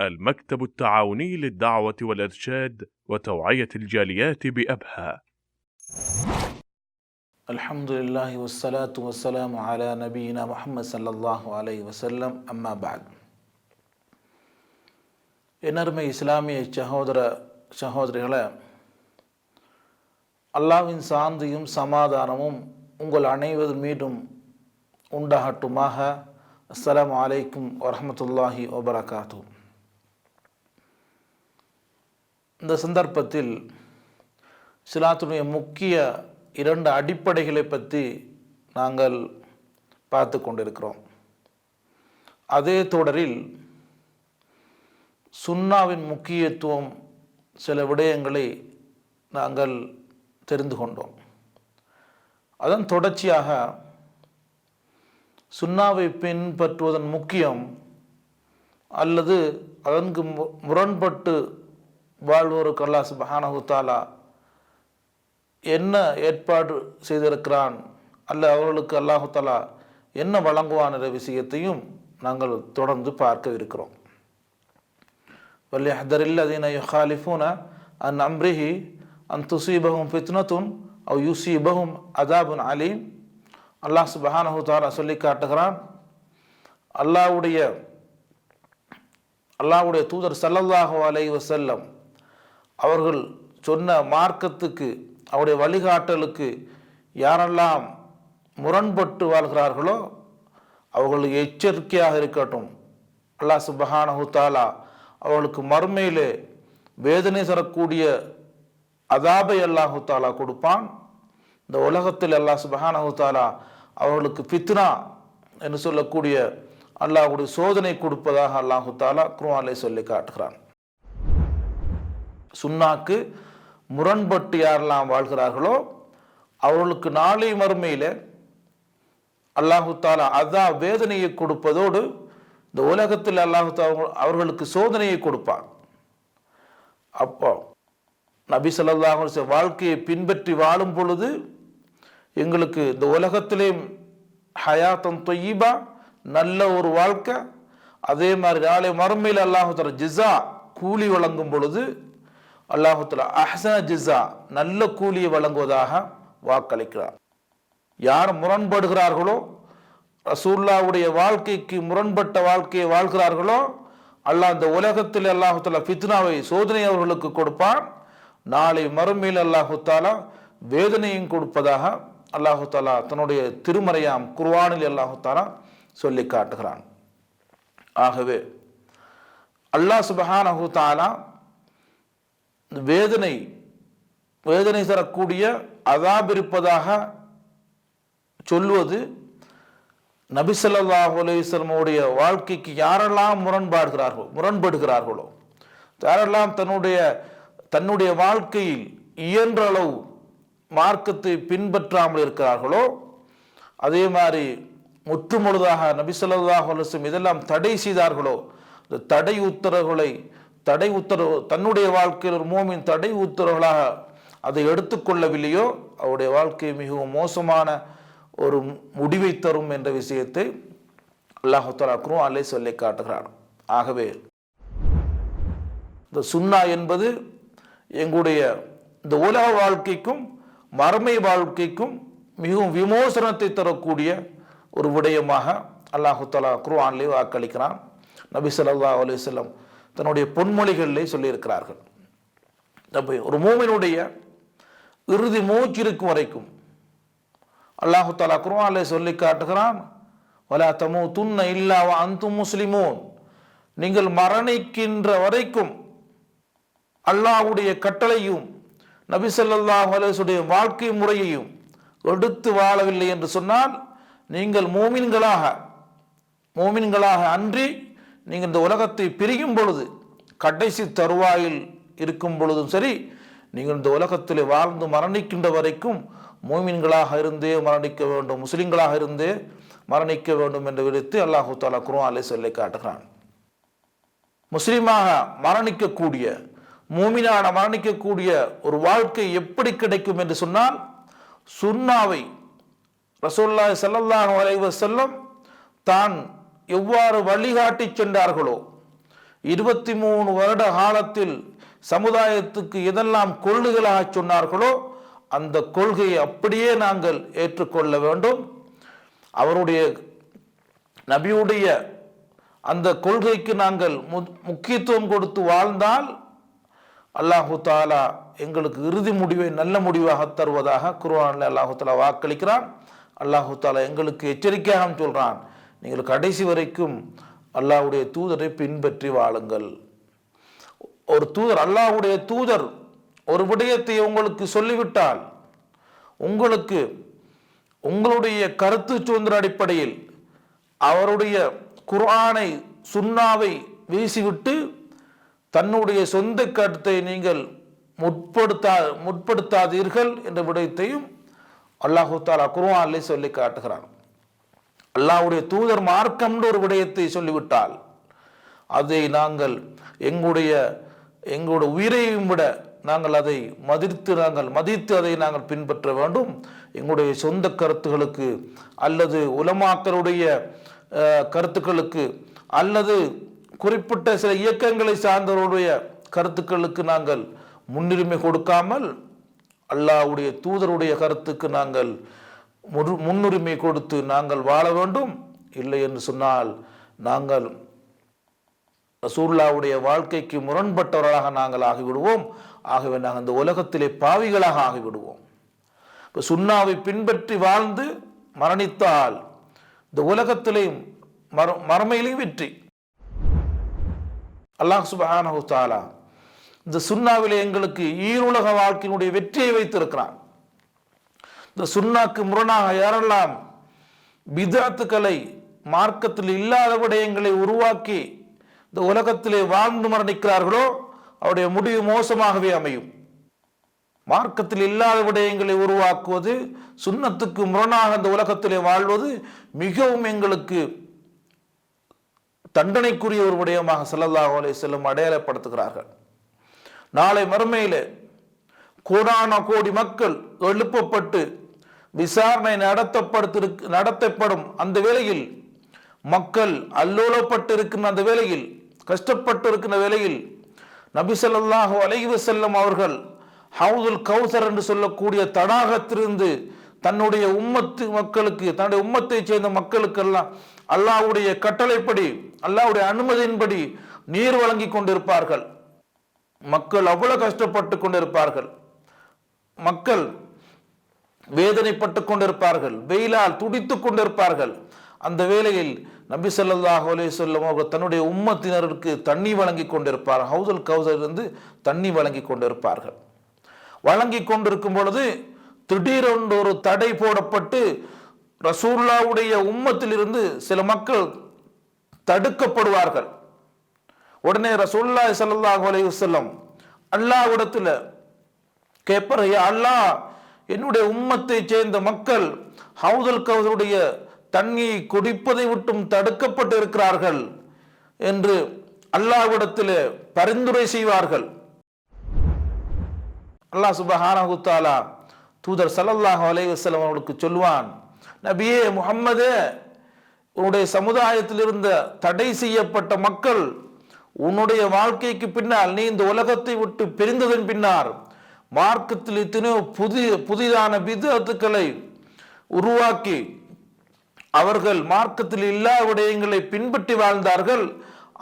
المكتب التعاوني للدعوة والإرشاد وتوعية الجاليات بأبها. الحمد لله والصلاة والسلام على نبينا محمد صلى الله عليه وسلم أما بعد. எனர்மை இஸ்லாமிய சகோதரிகளே, அல்லாஹ்வின் சாந்தியும் சமாதானமும் உங்கள் அனைவர் மீதும் உண்டாகட்டுமாக. அஸ்ஸலாமு அலைக்கும் வரஹ்மத்துல்லாஹி வபரகாத்துஹு. இந்த சந்தர்ப்பத்தில் இஸ்லாத்துடைய முக்கிய 2 அடிப்படைகளை பற்றி நாங்கள் பார்த்து கொண்டிருக்கிறோம். அதே தொடரில் சுன்னாவின் முக்கியத்துவம் சில விடயங்களை நாங்கள் தெரிந்து கொண்டோம். அதன் தொடர்ச்சியாக சுன்னாவை பின்பற்றுவதன் முக்கியம் அல்லது அதற்கு முரண்பட்டு வாழ்வோருக்கு அல்லாஹ் சுப்ஹானஹு தஆலா என்ன ஏற்பாடு செய்திருக்கிறான், அல்ல அவர்களுக்கு அல்லாஹு தஆலா என்ன வழங்குவான் என்ற விஷயத்தையும் நாங்கள் தொடர்ந்து பார்க்க இருக்கிறோம். வல்யஹ்தரில்லதீன யுகாலிஃபூன அன் அம்ரிஹி அன் துஸீபஹும் ஃபித்னத்துன் அவ் யுஸீபஹும் அஸாபுன் அலீம். அல்லாஹ் சுப்ஹானஹு தஆலா சொல்லி காட்டுகிறான், அல்லாஹ்வுடைய தூதர் ஸல்லல்லாஹு அலைஹி வஸல்லம் அவர்கள் சொன்ன மார்க்கத்துக்கு, அவருடைய வழிகாட்டலுக்கு யாரெல்லாம் முரண்பட்டு வாழ்கிறார்களோ அவர்களுக்கு எச்சரிக்கையாக இருக்கட்டும். அல்லாஹ் சுப்ஹானஹு தஆலா அவர்களுக்கு மறுமையிலே வேதனை தரக்கூடிய அதாபை அல்லாஹு தஆலா கொடுப்பான். இந்த உலகத்தில் அல்லாஹ் சுப்ஹானஹு தஆலா அவர்களுக்கு ஃபித்னா என்று சொல்லக்கூடிய அல்லாஹ்வுடைய சோதனை கொடுப்பதாக அல்லாஹு தஆலா குர்ஆனிலே சொல்லி காட்டுகிறான். சுன்னாக்கு முரண்பட்டு யாரெல்லாம் வாழ்கிறார்களோ அவர்களுக்கு நாளை மறுமையில் அல்லாஹு தஆலா அதான் வேதனையை கொடுப்பதோடு இந்த உலகத்தில் அல்லாஹு தஆலா அவர்களுக்கு சோதனையை கொடுப்பான். அப்போ நபி ஸல்லல்லாஹு அலைஹி வஸல்லம் வாழ்க்கையை பின்பற்றி வாழும் பொழுது எங்களுக்கு இந்த உலகத்திலே ஹயாத்தன் தொய்யிபா, நல்ல ஒரு வாழ்க்கை, அதே மாதிரி நாளை மறுமையில் அல்லாஹு தஆலா ஜிஸா கூலி வழங்கும் பொழுது அல்லாஹு தஆலா அஹ்ஸன ஜிஸா நல்ல கூலியை வழங்குவதாக வாக்களிக்கிறார். யார் முரண்படுகிறார்களோ, ரசூலுல்லாஹ்வுடைய வாழ்க்கைக்கு முரண்பட்ட வாழ்க்கையை வாழ்கிறார்களோ அல்லாஹ் இந்த உலகத்தில் அல்லாஹு தஆலா ஃபித்னாவை, சோதனை அவர்களுக்கு கொடுப்பான். நாளை மறுமையில் அல்லாஹு தஆலா வேதனையும் கொடுப்பதாக அல்லாஹு தஆலா தன்னுடைய திருமறையாம் குர்ஆனில் அல்லாஹு தஆலா சொல்லி காட்டுகிறான். ஆகவே அல்லாஹ் சுப்ஹானஹு தஆலா வேதனை தரக்கூடிய அதாப் இருப்பதாக சொல்வது நபி ஸல்லல்லாஹு அலைஹி வஸல்லம் வாழ்க்கைக்கு யாரெல்லாம் முரண்படுகிறார்களோ, யாரெல்லாம் தன்னுடைய வாழ்க்கையில் இயன்ற அளவு மார்க்கத்தை பின்பற்றாமல் இருக்கிறார்களோ, அதே மாதிரி முற்றுமுழுதாக நபி ஸல்லல்லாஹு அலைஹி வஸல்லம் இதெல்லாம் தடை செய்தார்களோ, இந்த தடை உத்தரவு தன்னுடைய வாழ்க்கையில் ஒரு மூமின் தடை உத்தரவுகளாக அதை எடுத்துக்கொள்ளவில்லையோ அவருடைய வாழ்க்கை மிகவும் மோசமான ஒரு முடிவை தரும் என்ற விஷயத்தை அல்லாஹ் தஆலா குர்ஆனிலே சொல்லி காட்டுகிறார். ஆகவே இந்த சுன்னா என்பது எங்களுடைய இந்த உலக வாழ்க்கைக்கும் மறுமை வாழ்க்கைக்கும் மிகவும் விமோசனத்தை தரக்கூடிய ஒரு விடயமாக அல்லாஹ் தஆலா குர்ஆனிலே வாக்களிக்கிறான். நபி ஸல்லல்லாஹு அலைஹி வஸல்லம் தன்னுடைய பொன்மொழிகளிலே சொல்லியிருக்கிறார்கள். ஒரு மூமினுடைய இறுதி மூச்சு இருக்கும் வரைக்கும் அல்லாஹு தஆலா குர்ஆனிலே சொல்லி காட்டுகிறான், வலா தமூதுன்ன இல்லா வ அன்தும் முஸ்லிமூன். நீங்கள் மரணிக்கின்ற வரைக்கும் அல்லாஹ்வுடைய கட்டளையும் நபி ஸல்லல்லாஹு அலைஹி வஸல்லம் வாழ்க்கை முறையையும் எடுத்து வாழவில்லை என்று சொன்னால் நீங்கள் மூமின்களாக அன்றி நீங்கள் இந்த உலகத்தை பிரியும் பொழுது, கடைசி தருவாயில் இருக்கும் பொழுதும் சரி, நீங்கள் இந்த உலகத்தில் வாழ்ந்து மரணிக்கின்ற வரைக்கும் மூமின்களாக இருந்தே மரணிக்க வேண்டும், முஸ்லிம்களாக இருந்தே மரணிக்க வேண்டும் என்று விடுத்து அல்லாஹு தஆலா குர்ஆனிலே சொல்லி காட்டுகிறான். முஸ்லிமாக மரணிக்கக்கூடிய, மூமினான மரணிக்கக்கூடிய ஒரு வாழ்க்கை எப்படி கிடைக்கும் என்று சொன்னால், சுன்னாவை ரசூலுல்லாஹி ஸல்லல்லாஹு அலைஹி வஸல்லம் தான் எவ்வாறு வழிகாட்டி சென்றார்களோ, 23 வருட காலத்தில் சமுதாயத்துக்கு எதெல்லாம் கொள்கைகளாக சொன்னார்களோ அந்த கொள்கையை அப்படியே நாங்கள் ஏற்றுக்கொள்ள வேண்டும். அவருடைய நபியுடைய அந்த கொள்கைக்கு நாங்கள் முக்கியத்துவம் கொடுத்து வாழ்ந்தால் அல்லாஹு தாலா எங்களுக்கு இறுதி முடிவை நல்ல முடிவாக தருவதாக குர்ஆனில் அல்லாஹு தாலா வாக்களிக்கிறான். அல்லாஹு தாலா எங்களுக்கு எச்சரிக்கையாக சொல்றான், நீங்கள் கடைசி வரைக்கும் அல்லாஹ்வுடைய தூதரை பின்பற்றி வாழுங்கள். ஒரு தூதர், அல்லாஹ்வுடைய தூதர் ஒரு விடயத்தை உங்களுக்கு சொல்லிவிட்டால் உங்களுக்கு உங்களுடைய கருத்து சுதந்திர அடிப்படையில் அவருடைய குர்ஆனை சுன்னாவை வீசிவிட்டு தன்னுடைய சொந்த கருத்தை நீங்கள் முற்படுத்தாதீர்கள் என்ற விடயத்தையும் அல்லாஹு தாலா குர்ஆனிலே சொல்லி காட்டுகிறான். அல்லாஹ்வுடைய தூதர் மார்க்கம் என்ற ஒரு விடயத்தை சொல்லிவிட்டால் அதை நாங்கள் எங்களுடைய உயிரையும் விட நாங்கள் அதை மதித்து அதை நாங்கள் பின்பற்ற வேண்டும். எங்களுடைய சொந்த கருத்துகளுக்கு அல்லது உலமாக்களுடைய கருத்துக்களுக்கு அல்லது குறிப்பிட்ட சில இயக்கங்களை சார்ந்தவருடைய கருத்துக்களுக்கு நாங்கள் முன்னுரிமை கொடுக்காமல் அல்லாஹ்வுடைய தூதருடைய கருத்துக்கு நாங்கள் முன்னுரிமை கொடுத்து நாங்கள் வாழ வேண்டும். இல்லை என்று சொன்னால் நாங்கள் ரசூலுல்லாஹ்வுடைய வாழ்க்கைக்கு முரண்பட்டவர்களாக நாங்கள் ஆகிவிடுவோம். ஆகவே நாங்கள் இந்த உலகத்திலே பாவிகளாக ஆகிவிடுவோம். இப்போ சுன்னாவை பின்பற்றி வாழ்ந்து மரணித்தால் இந்த உலகத்திலேயும் மறுமையிலையும் வெற்றி. அல்லாஹ் சுப்ஹானஹு வ தஆலா இந்த சுன்னாவிலே எங்களுக்கு ஈருலக வாழ்க்கையினுடைய வெற்றியை வைத்திருக்கிறான். இந்த சுன்னாக்கு முரணாக யாரெல்லாம் பித்அத்துக்களை மார்க்கத்தில் இல்லாத விடயங்களை உருவாக்கி இந்த உலகத்திலே வாழ்ந்து மரணிக்கிறார்களோ அவருடைய முடிவு மோசமாகவே அமையும். மார்க்கத்தில் இல்லாத விடயங்களை உருவாக்குவது, சுன்னத்துக்கு முரணாக இந்த உலகத்திலே வாழ்வது மிகவும் எங்களுக்கு தண்டனைக்குரிய ஒரு விடயமாக ஸல்லல்லாஹு அலைஹி வஸல்லம் அடையாளப்படுத்துகிறார்கள். நாளை மறுமையிலே கோடான கோடி மக்கள் எழுப்பப்பட்டு விசாரணை நடத்தப்படும் அந்த வேளையில், மக்கள் அல்லோலப்பட்டு இருக்கின்ற அந்த வேளையில், கஷ்டப்பட்டு இருக்கின்ற வேளையில் நபி ஸல்லல்லாஹு அலைஹி வஸல்லம் அவர்கள் ஹவுதுல் கௌசர் என்று சொல்லக்கூடிய தடாகத்திலிருந்து தன்னுடைய மக்களுக்கு, தன்னுடைய உம்மத்தை சேர்ந்த மக்களுக்கெல்லாம் அல்லாஹ்வுடைய கட்டளைப்படி, அல்லாஹ்வுடைய அனுமதியின்படி நீர் வழங்கி கொண்டிருப்பார்கள். மக்கள் அவ்வளவு கஷ்டப்பட்டு கொண்டிருப்பார்கள். மக்கள் வேதனைப்பட்டு கொண்டிருப்பார்கள், வெயிலால் துடித்துக் கொண்டிருப்பார்கள். அந்த வேளையில் நபி ஸல்லல்லாஹு அலைஹி வஸல்லம் அவர்கள் தன்னுடைய உம்மத்தினருக்கு தண்ணி வழங்கி கொண்டிருப்பார். ஹவுதுல் கௌசரிலிருந்து தண்ணி வழங்கி கொண்டிருப்பார்கள். வழங்கி கொண்டிருக்கும் பொழுது திடீரென்று ஒரு தடை போடப்பட்டு ரசூலுல்லாஹ்வுடைய உம்மத்திலிருந்து சில மக்கள் தடுக்கப்படுவார்கள். உடனே ரசூலுல்லாஹி ஸல்லல்லாஹு அலைஹி வஸல்லம் அல்லாஹ்விடத்தில் கேட்பார், யா அல்லாஹ், என்னுடைய உம்மத்தை சேர்ந்த மக்கள் ஹவுதுல் கௌசருடைய தண்ணியை குடிப்பதை விட்டும் தடுக்கப்பட்டு இருக்கிறார்கள் என்று அல்லாஹ்விடத்தில் பரிந்துரை செய்வார்கள். அல்லாஹ் சுப்ஹானஹு வ தஆலா தூதர் ஸல்லல்லாஹு அலைஹி வஸல்லம் அவர்களுக்கு சொல்வான், நபியே முஹம்மதே, உன்னுடைய சமுதாயத்தில் இருந்த தடை செய்யப்பட்ட மக்கள் உன்னுடைய வாழ்க்கைக்கு பின்னால், நீ இந்த உலகத்தை விட்டு பிரிந்ததன் பின்னால் மார்க்கத்தில் எத்தனையோ புதிதான பித்அத்துக்களை உருவாக்கி அவர்கள் மார்க்கத்தில் எல்லா விடயங்களை பின்பற்றி வாழ்ந்தார்கள்.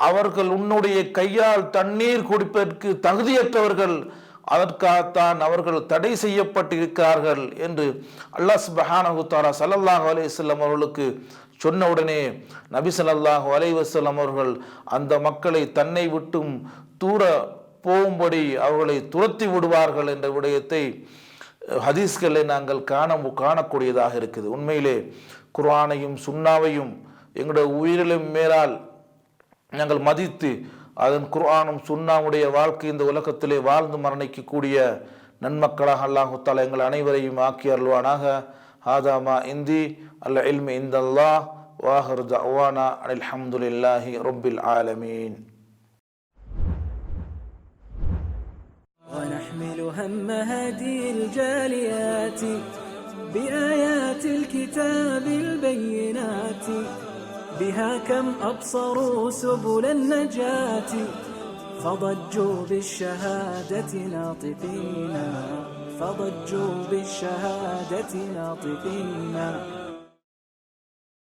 அவர்கள் உன்னுடைய கையால் தண்ணீர் குடிப்பதற்கு தகுதியற்றவர்கள், அதற்காகத்தான் அவர்கள் தடை செய்யப்பட்டிருக்கிறார்கள் என்று அல்லாஹ் சுப்ஹானஹு தஆலா ஸல்லல்லாஹு அலைஹி வஸல்லம் அவர்களுக்கு சொன்ன உடனே நபி ஸல்லல்லாஹு அலைஹி வஸல்லம் அவர்கள் அந்த மக்களை தன்னை விட்டும் தூர போகும்படி அவர்களை துரத்தி விடுவார்கள் என்ற விடயத்தை ஹதீஸ்களை நாங்கள் காணக்கூடியதாக இருக்குது. உண்மையிலே குர்ஆனையும் சுன்னாவையும் எங்களுடைய உயிரிலும் மேலால் நாங்கள் மதித்து அதன் குர்ஆனும் சுன்னாவுடைய வாழ்க்கை இந்த உலகத்திலே வாழ்ந்து மரணிக்கக்கூடிய நன்மக்களாக அல்லாஹு தஆலா எங்கள் அனைவரையும் ஆக்கி அருள்வானாக. ஹாதா மா இந்தி அல் இல்மு இந்தல்லாஹ் வ ஆஹிரு தஅவானா அனில் ஹம்துலில்லாஹி ரப்பில் ஆலமீன். ونحمل هم هذه الجاليات بآيات الكتاب البينات بها كم أبصروا سبل النجاة فضجوا بالشهادة ناطقين فضجوا بالشهادة ناطقين